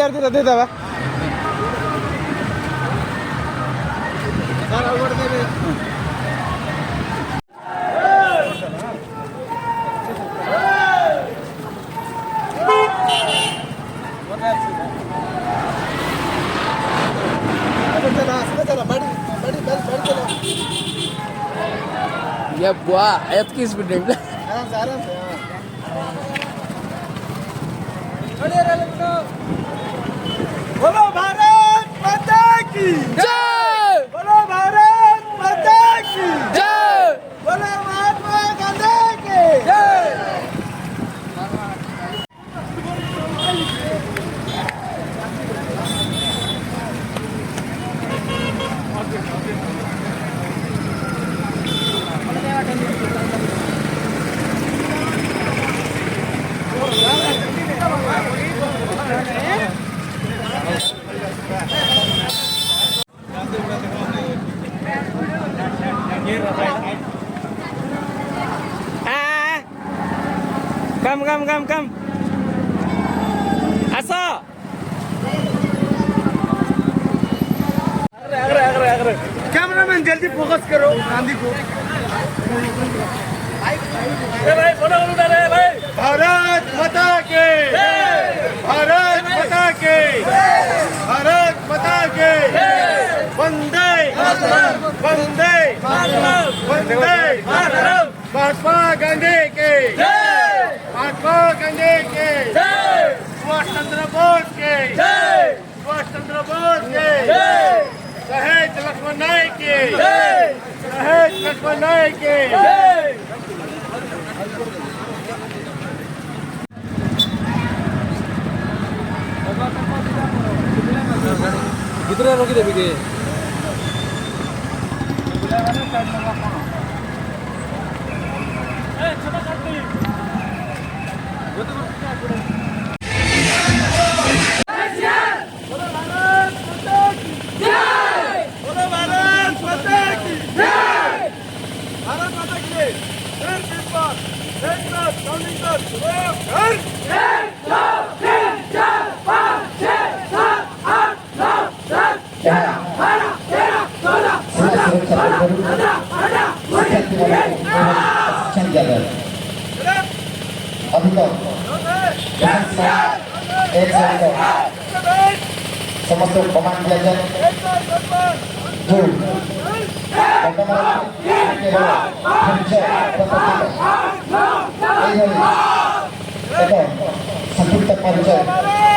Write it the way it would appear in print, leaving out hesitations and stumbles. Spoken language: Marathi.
ಯಾರ್ದು ಅದಿದ್ದಾವೆ Ya buah, ayat kis bideng. बोलो भारत माता की जय, बोलो भारत माता की जय, बोलो महात्मा गांधी की जय. कम असं कैमरामैन जल्दी फोकस करो गांधी को भारत माता के भारत माता के भारत माता के वंदे वंदे वंदे महात्मा गांधी के महात्मा गांधी के सुभाष चंद्र बोस के सुभाष चंद्र बोस के शहीद लक्ष्मण नायक के शहीद लक्ष्मण नायक के कितने रोकी देवी के समस्त कमान belajar संयुक्त परिचय